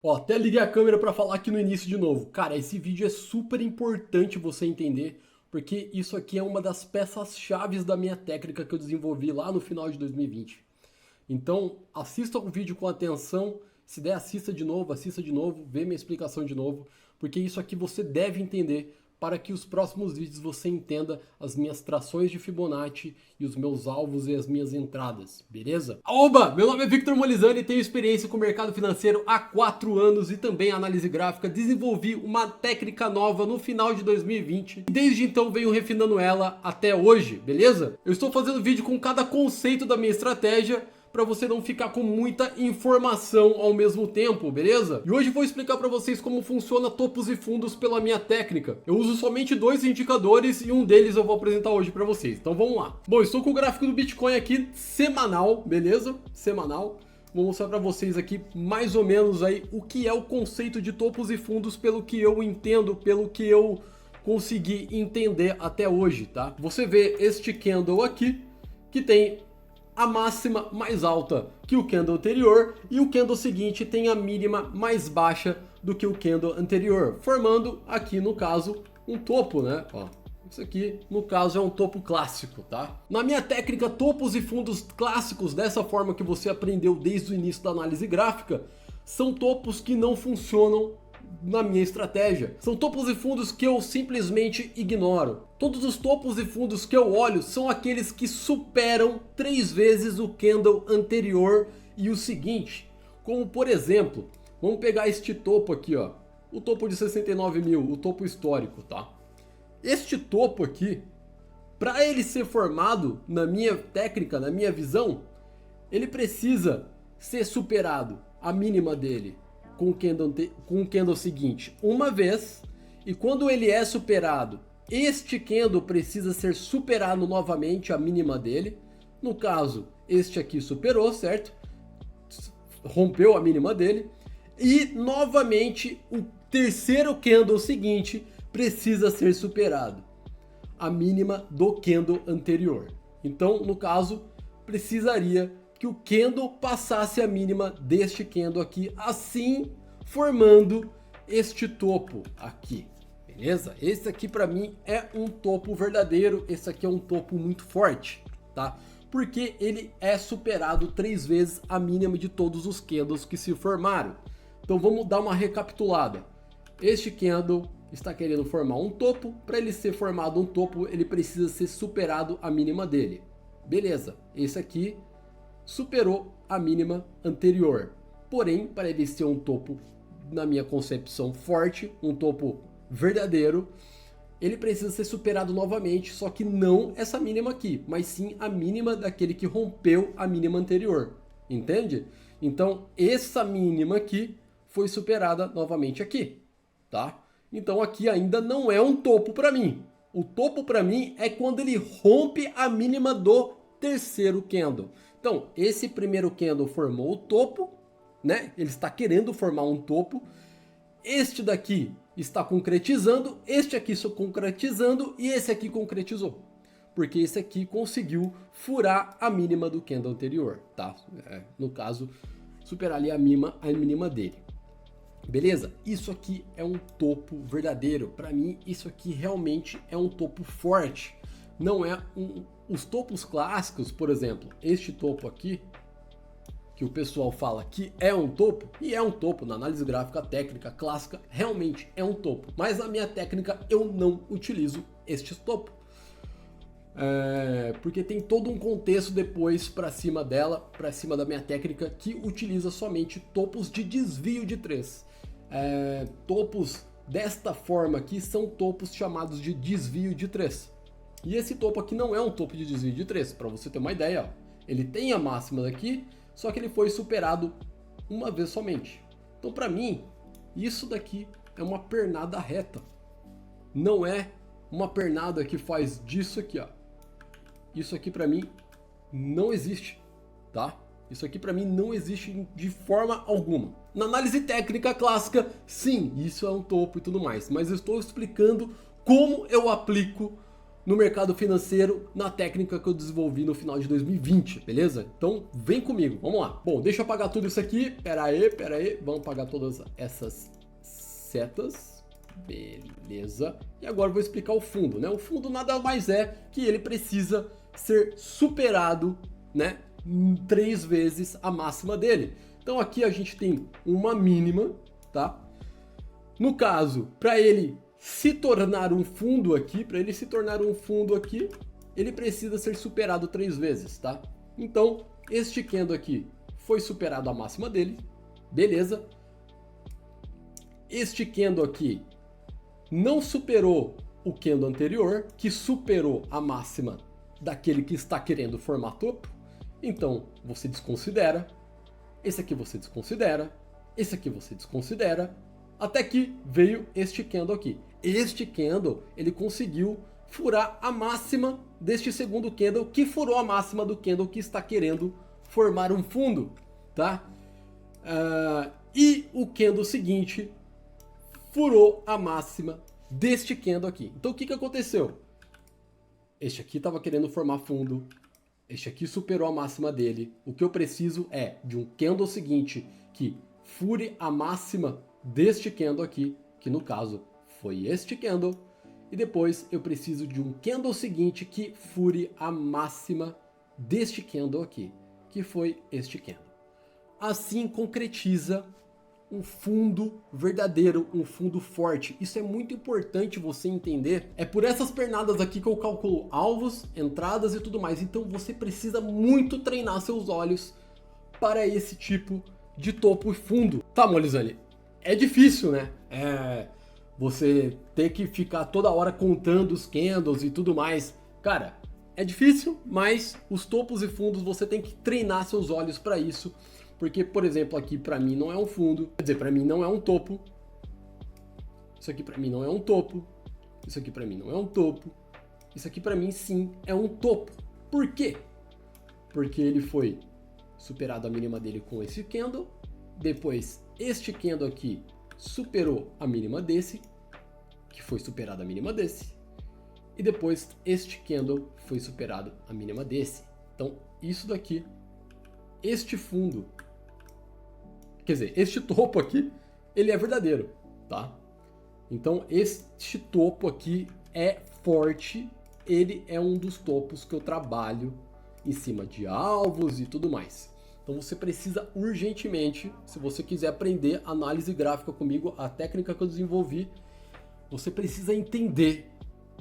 Ó, até liguei a câmera para falar aqui no início de novo. Cara, esse vídeo é super importante você entender, porque isso aqui é uma das peças-chaves da minha técnica que eu desenvolvi lá no final de 2020. Então, assista o vídeo com atenção. Se der, assista de novo, vê minha explicação de novo, porque isso aqui você deve entender para que os próximos vídeos você entenda as minhas trações de Fibonacci e os meus alvos e as minhas entradas, beleza? Oba! Meu nome é Victor Molizani e tenho experiência com o mercado financeiro há 4 anos e também análise gráfica. Desenvolvi uma técnica nova no final de 2020 e desde então venho refinando ela até hoje, beleza? Eu estou fazendo vídeo com cada conceito da minha estratégia para você não ficar com muita informação ao mesmo tempo, beleza? E hoje vou explicar para vocês como funciona topos e fundos pela minha técnica. Eu uso somente 2 indicadores e um deles eu vou apresentar hoje para vocês. Então vamos lá. Bom, estou com o gráfico do Bitcoin aqui semanal, beleza? Semanal. Vou mostrar para vocês aqui mais ou menos aí o que é o conceito de topos e fundos pelo que eu entendo, pelo que eu consegui entender até hoje, tá? Você vê este candle aqui que tem a máxima mais alta que o candle anterior e o candle seguinte tem a mínima mais baixa do que o candle anterior, formando aqui no caso um topo, né? Ó, isso aqui no caso é um topo clássico, tá? Na minha técnica, topos e fundos clássicos, dessa forma que você aprendeu desde o início da análise gráfica, são topos que não funcionam na minha estratégia. São topos e fundos que eu simplesmente ignoro. Todos os topos e fundos que eu olho são aqueles que superam 3 vezes o candle anterior e o seguinte. Como por exemplo, vamos pegar este topo aqui, ó, o topo de 69 mil, o topo histórico, tá? Este topo aqui, para ele ser formado na minha técnica, na minha visão, ele precisa ser superado, a mínima dele, com o candle seguinte uma vez, e quando ele é superado, este candle precisa ser superado novamente, a mínima dele. No caso, este aqui superou, certo? Rompeu a mínima dele. E novamente o terceiro candle seguinte precisa ser superado, a mínima do candle anterior. Então, no caso, precisaria que o candle passasse a mínima deste candle aqui, assim formando este topo aqui, beleza? Esse aqui para mim é um topo verdadeiro, esse aqui é um topo muito forte, tá? Porque ele é superado 3 vezes a mínima de todos os candles que se formaram. Então vamos dar uma recapitulada. Este candle está querendo formar um topo, para ele ser formado um topo, ele precisa ser superado a mínima dele. Beleza, esse aqui superou a mínima anterior. Porém, para ele ser um topo, na minha concepção, forte, um topo verdadeiro, ele precisa ser superado novamente, só que não essa mínima aqui, mas sim a mínima daquele que rompeu a mínima anterior. Entende? Então, essa mínima aqui foi superada novamente aqui, tá? Então aqui ainda não é um topo para mim. O topo para mim é quando ele rompe a mínima do terceiro candle. Então, esse primeiro candle formou o topo, né? Ele está querendo formar um topo. Este daqui está concretizando, este aqui está concretizando e esse aqui concretizou. Porque esse aqui conseguiu furar a mínima do candle anterior, tá? No caso, superar ali a mínima dele. Beleza? Isso aqui é um topo verdadeiro. Para mim, isso aqui realmente é um topo forte. Não é os topos clássicos, por exemplo, este topo aqui, que o pessoal fala que é um topo, e é um topo, na análise gráfica técnica clássica, realmente é um topo. Mas na minha técnica eu não utilizo este topo. Porque tem todo um contexto depois para cima dela, para cima da minha técnica, que utiliza somente topos de desvio de 3. Topos desta forma aqui são topos chamados de desvio de 3. E esse topo aqui não é um topo de desvio de 3, para você ter uma ideia, ó. Ele tem a máxima daqui, só que ele foi superado uma vez somente. Então para mim, isso daqui é uma pernada reta. Não é uma pernada que faz disso aqui, ó. Isso aqui para mim não existe, tá? Isso aqui para mim não existe de forma alguma. Na análise técnica clássica, sim, isso é um topo e tudo mais. Mas eu estou explicando como eu aplico no mercado financeiro na técnica que eu desenvolvi no final de 2020, beleza? Então vem comigo, vamos lá. Bom, deixa eu apagar tudo isso aqui, pera aí, vamos apagar todas essas setas, beleza. E agora eu vou explicar o fundo, né? O fundo nada mais é que ele precisa ser superado, né, 3 vezes a máxima dele. Então aqui a gente tem uma mínima, tá? No caso, para ele se tornar um fundo aqui, ele precisa ser superado 3 vezes, tá? Então, este candle aqui foi superado a máxima dele, beleza? Este candle aqui não superou o candle anterior, que superou a máxima daquele que está querendo formar topo. Então, você desconsidera. Esse aqui você desconsidera. Esse aqui você desconsidera. Até que veio este candle aqui. Este candle, ele conseguiu furar a máxima deste segundo candle, que furou a máxima do candle que está querendo formar um fundo, tá? E o candle seguinte furou a máxima deste candle aqui. Então o que aconteceu? Este aqui estava querendo formar fundo, este aqui superou a máxima dele. O que eu preciso é de um candle seguinte que fure a máxima deste candle aqui, que no caso foi este candle, e depois eu preciso de um candle seguinte que fure a máxima deste candle aqui, que foi este candle. Assim concretiza um fundo verdadeiro, um fundo forte. Isso é muito importante você entender. É por essas pernadas aqui que eu calculo alvos, entradas e tudo mais. Então você precisa muito treinar seus olhos para esse tipo de topo e fundo. Tá, Molizane? É difícil, né? Você ter que ficar toda hora contando os candles e tudo mais. Cara, é difícil, mas os topos e fundos você tem que treinar seus olhos para isso. Porque, por exemplo, aqui para mim não é um fundo, quer dizer, para mim não é um topo. Isso aqui para mim não é um topo. Isso aqui para mim não é um topo. Isso aqui para mim sim é um topo. Por quê? Porque ele foi superado a mínima dele com esse candle. Depois, este candle aqui superou a mínima desse, que foi superada a mínima desse. E depois, este candle foi superado a mínima desse. Então, isso daqui, este fundo, quer dizer, este topo aqui, ele é verdadeiro, tá? Então, este topo aqui é forte, ele é um dos topos que eu trabalho em cima de alvos e tudo mais. Então você precisa urgentemente, se você quiser aprender análise gráfica comigo, a técnica que eu desenvolvi, você precisa entender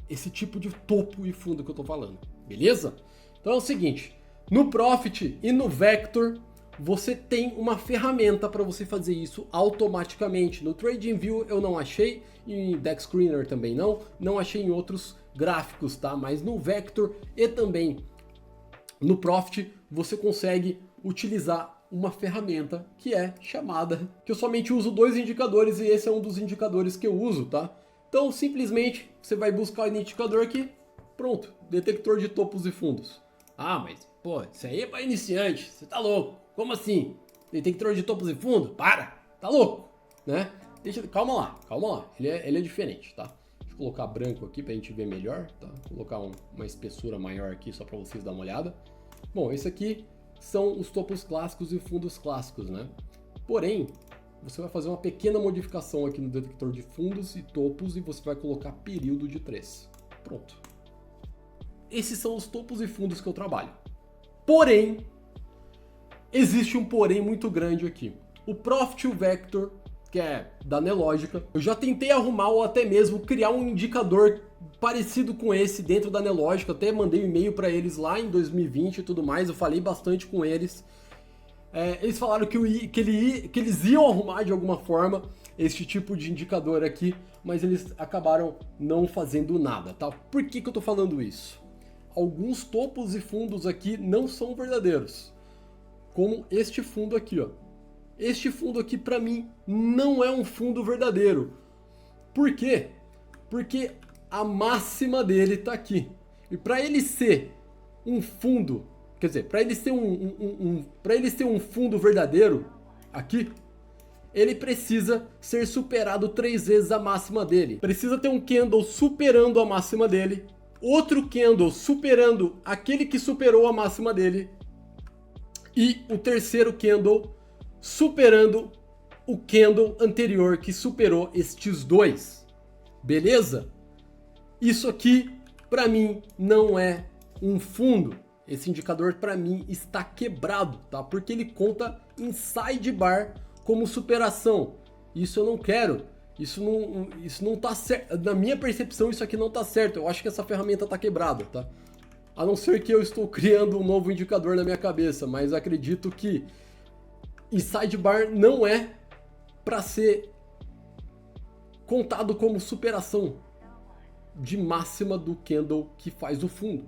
esse tipo de topo e fundo que eu tô falando, beleza? Então é o seguinte, no Profit e no Vector, você tem uma ferramenta para você fazer isso automaticamente. No TradingView eu não achei, e em Dex Screener também não achei em outros gráficos, tá? Mas no Vector e também no Profit, você consegue utilizar uma ferramenta que é chamada, que eu somente uso 2 indicadores e esse é um dos indicadores que eu uso, tá? Então simplesmente você vai buscar o indicador aqui, pronto, detector de topos e fundos. Ah, mas pô, isso aí é para iniciante, você tá louco, como assim? Detector de topos e fundos? Para, tá louco, né? Calma lá, ele é diferente, tá? Deixa eu colocar branco aqui pra gente ver melhor, tá? Vou colocar uma espessura maior aqui só para vocês darem uma olhada. Bom, esse aqui são os topos clássicos e fundos clássicos, né? Porém, você vai fazer uma pequena modificação aqui no detector de fundos e topos e você vai colocar período de 3. Pronto. Esses são os topos e fundos que eu trabalho. Porém, existe um porém muito grande aqui. O Profit e o Vector, que é da Nelogica, eu já tentei arrumar ou até mesmo criar um indicador parecido com esse dentro da Nelogica, até mandei um e-mail para eles lá em 2020 e tudo mais, eu falei bastante com eles. Eles falaram que eles iam arrumar de alguma forma este tipo de indicador aqui, mas eles acabaram não fazendo nada, tá? Por que eu tô falando isso? Alguns topos e fundos aqui não são verdadeiros, como este fundo aqui, ó. Este fundo aqui para mim não é um fundo verdadeiro. Por quê? Porque a máxima dele tá aqui. E para ele ser um fundo, quer dizer, para ele ser um fundo verdadeiro aqui, ele precisa ser superado 3 vezes a máxima dele. Precisa ter um candle superando a máxima dele outro candle superando aquele que superou a máxima dele e o terceiro candle superando o candle anterior que superou estes dois. Beleza? Isso aqui para mim não é um fundo. Esse indicador para mim está quebrado, tá? Porque ele conta em sidebar como superação. Isso eu não quero. Isso não tá certo. Na minha percepção, isso aqui não tá certo. Eu acho que essa ferramenta tá quebrada, tá? A não ser que eu estou criando um novo indicador na minha cabeça, mas acredito que inside bar não é para ser contado como superação de máxima do candle que faz o fundo,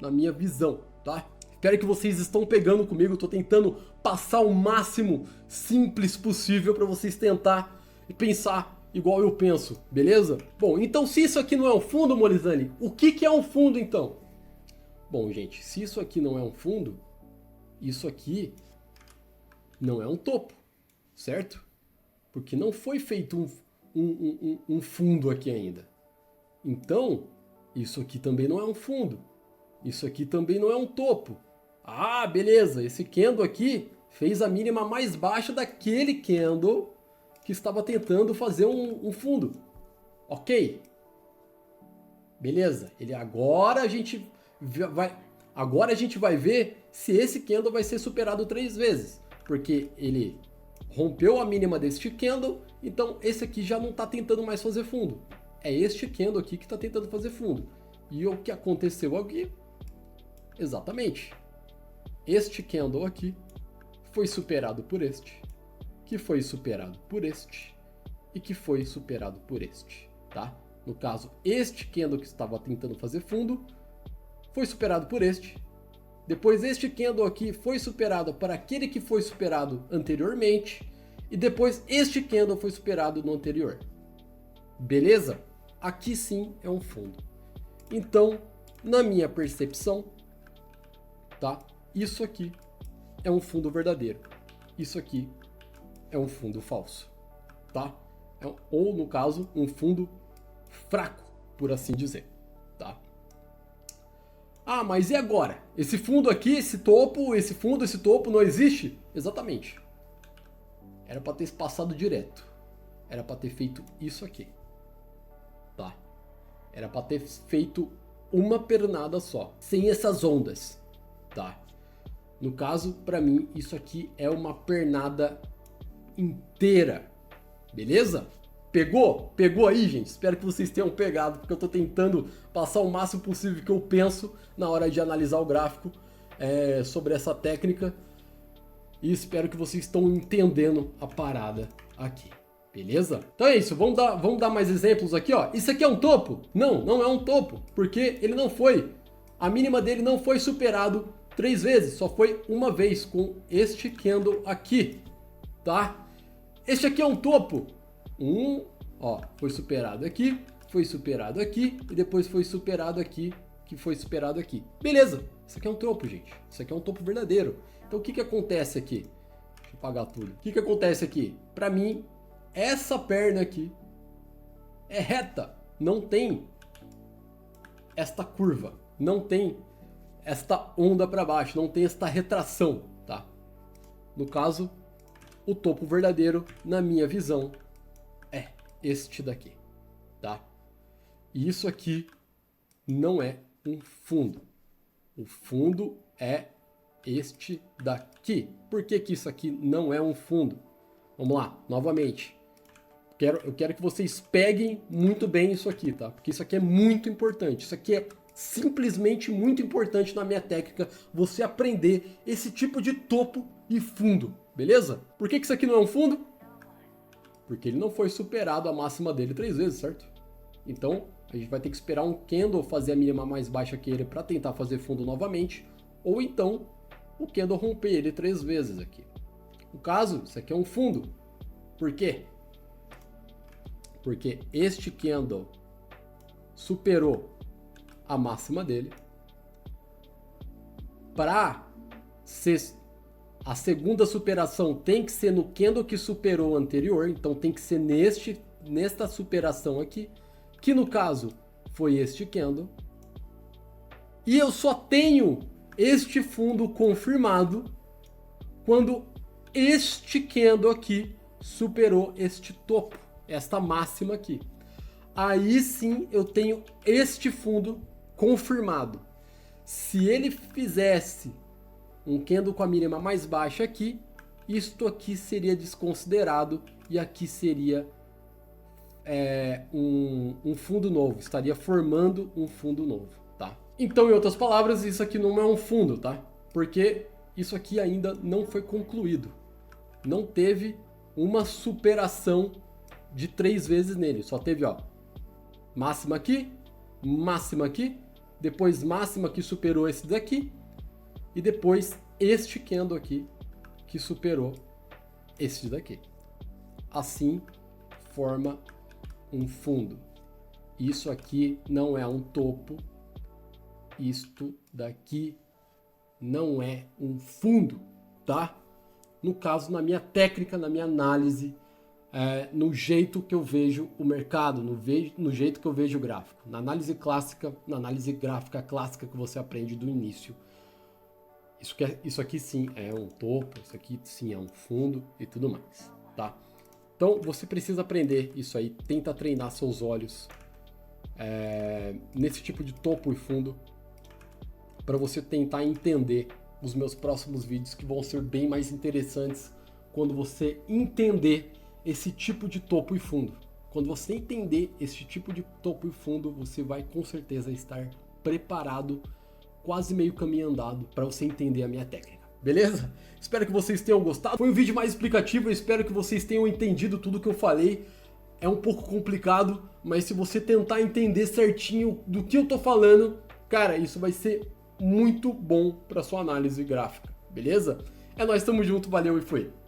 na minha visão, tá? Espero que vocês estão pegando comigo. Eu tô tentando passar o máximo simples possível para vocês tentar e pensar igual eu penso, beleza? Bom, então se isso aqui não é um fundo, Morizani, o que é um fundo então? Bom, gente, se isso aqui não é um fundo, isso aqui não é um topo, certo? Porque não foi feito um fundo aqui ainda. Então, isso aqui também não é um fundo. Isso aqui também não é um topo. Ah, beleza, esse candle aqui fez a mínima mais baixa daquele candle que estava tentando fazer um fundo. Ok. Beleza. Agora a gente vai ver se esse candle vai ser superado 3 vezes. Porque ele rompeu a mínima deste candle, então esse aqui já não está tentando mais fazer fundo. É este candle aqui que está tentando fazer fundo. E o que aconteceu aqui? Exatamente. Este candle aqui foi superado por este, que foi superado por este e que foi superado por este, tá? No caso, este candle que estava tentando fazer fundo foi superado por este. Depois este candle aqui foi superado para aquele que foi superado anteriormente e depois este candle foi superado no anterior. Beleza? Aqui sim é um fundo. Então, na minha percepção, tá? Isso aqui é um fundo verdadeiro. Isso aqui é um fundo falso, tá? Ou, no caso, um fundo fraco, por assim dizer, tá? Ah, mas e agora? Esse fundo aqui, esse topo, esse fundo, esse topo não existe? Exatamente. Era para ter passado direto. Era para ter feito isso aqui, tá? Era para ter feito uma pernada só, sem essas ondas, tá? No caso, para mim, isso aqui é uma pernada inteira, beleza? Pegou? Pegou aí, gente? Espero que vocês tenham pegado, porque eu tô tentando passar o máximo possível que eu penso na hora de analisar o gráfico sobre essa técnica. E espero que vocês estão entendendo a parada aqui, beleza? Então é isso, vamos dar mais exemplos aqui, ó. Isso aqui é um topo? Não, não é um topo, porque ele não foi. A mínima dele não foi superado 3 vezes, só foi uma vez com este candle aqui, tá? Este aqui é um topo. Ó, foi superado aqui e depois foi superado aqui, que foi superado aqui. Beleza, isso aqui é um topo, gente. Isso aqui é um topo verdadeiro. Então o que acontece aqui? Deixa eu apagar tudo. O que acontece aqui? Para mim, essa perna aqui é reta, não tem esta curva, não tem esta onda para baixo, não tem esta retração, tá? No caso, o topo verdadeiro, na minha visão, é este daqui, tá? E isso aqui não é um fundo. O fundo é este daqui. Por que que isso aqui não é um fundo? Vamos lá, novamente. Eu quero que vocês peguem muito bem isso aqui, tá? Porque isso aqui é muito importante. Isso aqui é simplesmente muito importante na minha técnica, você aprender esse tipo de topo e fundo, beleza? Por que que isso aqui não é um fundo? Porque ele não foi superado a máxima dele 3 vezes, certo? Então, a gente vai ter que esperar um candle fazer a mínima mais baixa que ele para tentar fazer fundo novamente, ou então o candle romper ele 3 vezes aqui. No caso, isso aqui é um fundo. Por quê? Porque este candle superou a máxima dele. Para ser a segunda superação tem que ser no candle que superou o anterior, então tem que ser nesta superação aqui, que no caso foi este candle, E eu só tenho este fundo confirmado quando este candle aqui superou este topo, esta máxima aqui. Aí sim eu tenho este fundo confirmado. Se ele fizesse um candle com a mínima mais baixa aqui, isto aqui seria desconsiderado e aqui seria um fundo novo, estaria formando um fundo novo, tá? Então, em outras palavras, isso aqui não é um fundo, tá? Porque isso aqui ainda não foi concluído. Não teve uma superação de 3 vezes nele. Só teve, ó, máxima aqui, depois máxima que superou esse daqui, e depois este candle aqui que superou esse daqui. Assim forma um fundo. Isso aqui não é um topo, isto daqui não é um fundo, tá? No caso, na minha técnica, na minha análise, no jeito que eu vejo o mercado, no jeito que eu vejo o gráfico. Na análise clássica, na análise gráfica clássica que você aprende do início. Isso aqui sim é um topo, isso aqui sim é um fundo e tudo mais, tá? Então você precisa aprender isso aí, tenta treinar seus olhos nesse tipo de topo e fundo para você tentar entender os meus próximos vídeos, que vão ser bem mais interessantes quando você entender esse tipo de topo e fundo. Quando você entender esse tipo de topo e fundo, você vai com certeza estar preparado, quase meio caminho andado, para você entender a minha técnica. Beleza? Espero que vocês tenham gostado. Foi um vídeo mais explicativo, eu espero que vocês tenham entendido tudo que eu falei. É um pouco complicado, mas se você tentar entender certinho do que eu tô falando, cara, isso vai ser muito bom para sua análise gráfica, beleza? É nóis, tamo junto, valeu e fui!